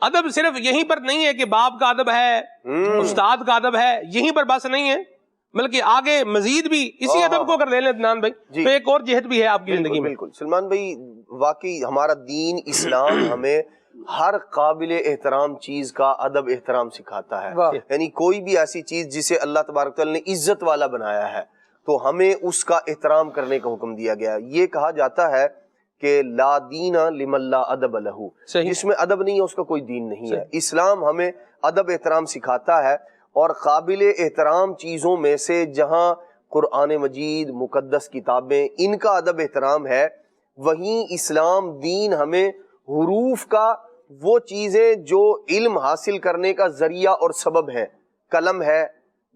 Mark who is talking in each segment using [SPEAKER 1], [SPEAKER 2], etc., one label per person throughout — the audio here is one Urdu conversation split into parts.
[SPEAKER 1] ادب صرف یہیں پر نہیں ہے کہ باپ کا ادب ہے، استاد کا ادب ہے، یہیں پر بس نہیں ہے، بلکہ آگے مزید بھی اسی ادب کو اگر لے لیں عدنان بھائی تو ایک اور جہت بھی ہے آپ کی زندگی میں۔
[SPEAKER 2] بالکل سلمان بھائی، واقعی ہمارا دین اسلام ہمیں ہر قابل احترام چیز کا ادب احترام سکھاتا ہے، یعنی کوئی بھی ایسی چیز جسے اللہ تبارک تعالیٰ نے عزت والا بنایا ہے تو ہمیں اس کا احترام کرنے کا حکم دیا گیا ہے۔ یہ کہا جاتا ہے کہ لا دین لمن لا ادب لہ، جس میں ادب نہیں ہے اس کا کوئی دین نہیں ہے۔ اسلام ہمیں ادب احترام سکھاتا ہے، اور قابل احترام چیزوں میں سے جہاں قرآن مجید، مقدس کتابیں، ان کا ادب احترام ہے، وہیں اسلام دین ہمیں حروف کا وہ چیزیں جو علم حاصل کرنے کا ذریعہ اور سبب ہے، قلم ہے،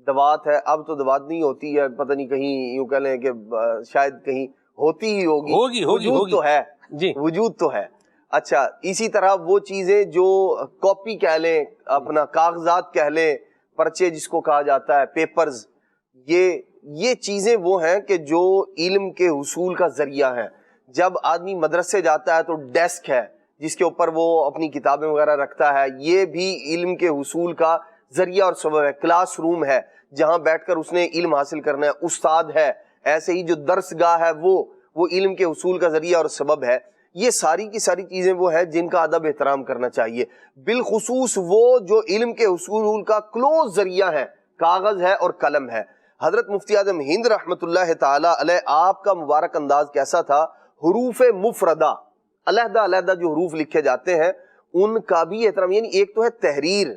[SPEAKER 2] دوات ہے، اب تو دوات نہیں ہوتی ہے، پتہ نہیں کہیں یوں کہہ لیں کہ شاید کہیں ہوتی ہی ہوگی، وجود تو ہے، وجود تو ہے۔ اچھا، اسی طرح وہ چیزیں جو کاپی کہہ لیں، اپنا کاغذات کہہ لیں، پرچے جس کو کہا جاتا ہے، پیپرز، یہ چیزیں وہ ہیں کہ جو علم کے حصول کا ذریعہ ہیں۔ جب آدمی مدرسے جاتا ہے تو ڈیسک ہے جس کے اوپر وہ اپنی کتابیں وغیرہ رکھتا ہے، یہ بھی علم کے حصول کا ذریعہ اور سبب ہے۔ کلاس روم ہے جہاں بیٹھ کر اس نے علم حاصل کرنا ہے، استاد ہے، ایسے ہی جو درس گاہ ہے وہ علم کے حصول کا ذریعہ اور سبب ہے۔ یہ ساری کی ساری چیزیں وہ ہیں جن کا ادب احترام کرنا چاہیے، بالخصوص وہ جو علم کے حصول کا کلوز ذریعہ ہے، کاغذ ہے اور قلم ہے۔ حضرت مفتی اعظم ہند رحمۃ اللہ تعالی علیہ، آپ کا مبارک انداز کیسا تھا؟ حروف مفردہ، علیحدہ علیحدہ جو حروف لکھے جاتے ہیں ان کا بھی احترام، یعنی ایک تو ہے تحریر،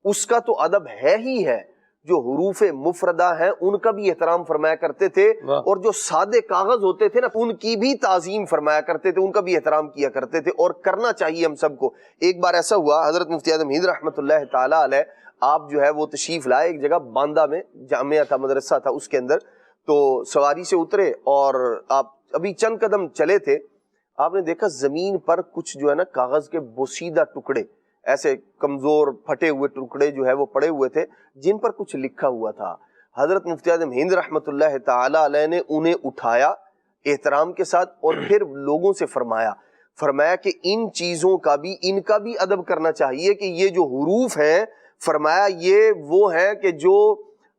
[SPEAKER 2] اس کا تو ادب ہے ہی ہے، جو حروف مفردہ ہیں ان کا بھی احترام فرمایا کرتے تھے، اور جو سادے کاغذ ہوتے تھے نا ان کی بھی تعظیم فرمایا کرتے تھے، ان کا بھی احترام کیا کرتے تھے، اور کرنا چاہیے ہم سب کو۔ ایک بار ایسا ہوا، حضرت مفتی اعظم ہند رحمۃ اللہ تعالی علیہ آپ جو ہے وہ تشریف لائے ایک جگہ باندہ میں، جامعہ تھا، مدرسہ تھا اس کے اندر، تو سواری سے اترے اور آپ ابھی چند قدم چلے تھے، آپ نے دیکھا زمین پر کچھ جو ہے نا کاغذ کے بوسیدہ ٹکڑے، ایسے کمزور پھٹے ہوئے ٹکڑے جو ہے وہ پڑے ہوئے تھے جن پر کچھ لکھا ہوا تھا۔ حضرت مفتی اعظم ہند رحمۃ اللہ تعالی علیہ نے انہیں اٹھایا احترام کے ساتھ اور پھر لوگوں سے فرمایا کہ ان چیزوں کا بھی، ان کا بھی ادب کرنا چاہیے کہ یہ جو حروف ہیں، فرمایا یہ وہ ہیں کہ جو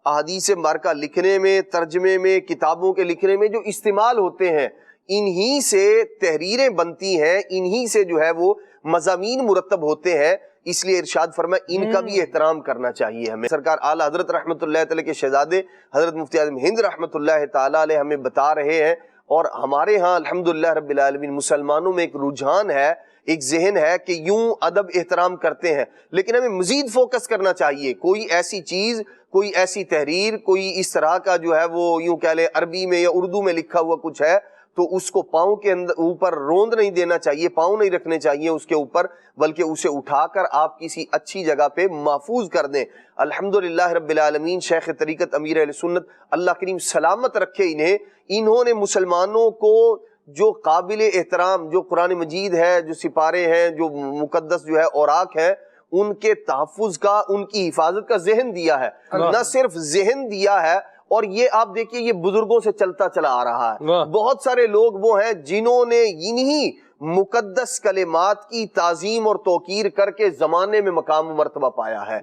[SPEAKER 2] احادیث مبارکہ لکھنے میں، ترجمے میں، کتابوں کے لکھنے میں جو استعمال ہوتے ہیں، انہی سے تحریریں بنتی ہیں، انہی سے جو ہے وہ مضامین مرتب ہوتے ہیں، اس لیے ارشاد فرمایا ان کا بھی احترام کرنا چاہیے ہمیں۔ سرکار اعلی حضرت رحمۃ اللہ تعالی کے شہزادے حضرت مفتی اعظم ہند رحمۃ اللہ تعالی علیہ ہمیں بتا رہے ہیں، اور ہمارے ہاں الحمدللہ رب العالمین مسلمانوں میں ایک رجحان ہے، ایک ذہن ہے کہ یوں ادب احترام کرتے ہیں، لیکن ہمیں مزید فوکس کرنا چاہیے۔ کوئی ایسی چیز، کوئی ایسی تحریر، کوئی اس طرح کا جو ہے وہ یوں کہہ لیں عربی میں یا اردو میں لکھا ہوا کچھ ہے تو اس کو پاؤں کے اوپر روند نہیں دینا چاہیے، پاؤں نہیں رکھنے چاہیے اس کے اوپر، بلکہ اسے اٹھا کر آپ کسی اچھی جگہ پہ محفوظ کر دیں۔ الحمدللہ رب العالمین شیخ طریقت امیر اہل سنت اللہ کریم سلامت رکھے انہوں نے مسلمانوں کو جو قابل احترام، جو قرآن مجید ہے، جو سپارے ہیں، جو مقدس جو ہے اوراق ہیں، ان کے تحفظ کا، ان کی حفاظت کا ذہن دیا ہے، نہ صرف ذہن دیا ہے، اور یہ آپ دیکھیے یہ بزرگوں سے چلتا چلا آ رہا ہے۔ بہت سارے لوگ وہ ہیں جنہوں نے انہی مقدس کلمات کی تعظیم اور توقیر کر کے زمانے میں مقام و مرتبہ پایا ہے،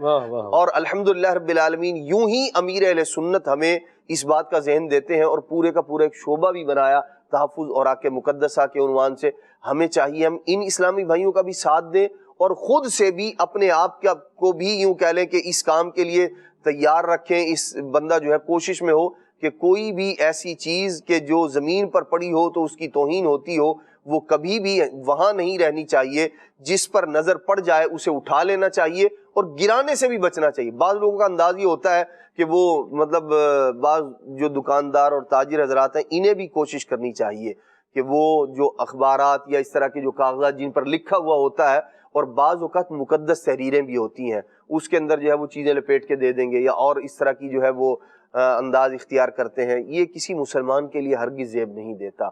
[SPEAKER 2] اور الحمدللہ رب العالمین یوں ہی امیر اہل سنت ہمیں اس بات کا ذہن دیتے ہیں، اور پورے کا پورا ایک شعبہ بھی بنایا تحفظ اوراق مقدسہ کے عنوان سے۔ ہمیں چاہیے ہم ان اسلامی بھائیوں کا بھی ساتھ دیں، اور خود سے بھی اپنے آپ کو بھی یوں کہہ لیں کہ اس کام کے لیے تیار رکھیں، اس بندہ جو ہے کوشش میں ہو کہ کوئی بھی ایسی چیز کہ جو زمین پر پڑی ہو تو اس کی توہین ہوتی ہو، وہ کبھی بھی وہاں نہیں رہنی چاہیے، جس پر نظر پڑ جائے اسے اٹھا لینا چاہیے اور گرانے سے بھی بچنا چاہیے۔ بعض لوگوں کا انداز یہ ہوتا ہے کہ وہ مطلب بعض جو دکاندار اور تاجر حضرات ہیں انہیں بھی کوشش کرنی چاہیے کہ وہ جو اخبارات یا اس طرح کے جو کاغذات جن پر لکھا ہوا ہوتا ہے، اور بعض اوقات مقدس تحریریں بھی ہوتی ہیں، اس کے اندر جو ہے وہ چیزیں لپیٹ کے دے دیں گے یا اور اس طرح کی جو ہے وہ انداز اختیار کرتے ہیں، یہ کسی مسلمان کے لیے ہرگز زیب نہیں دیتا۔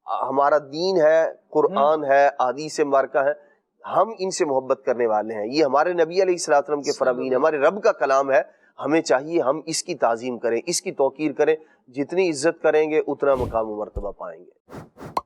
[SPEAKER 2] ہمارا دین ہے، قرآن ہے، احادیث مبارکہ ہے، ہم ان سے محبت کرنے والے ہیں، یہ ہمارے نبی علیہ الصلوۃ والسلام کے فرامین، ہمارے رب کا کلام ہے، ہمیں چاہیے ہم اس کی تعظیم کریں، اس کی توقیر کریں، جتنی عزت کریں گے اتنا مقام و مرتبہ پائیں گے۔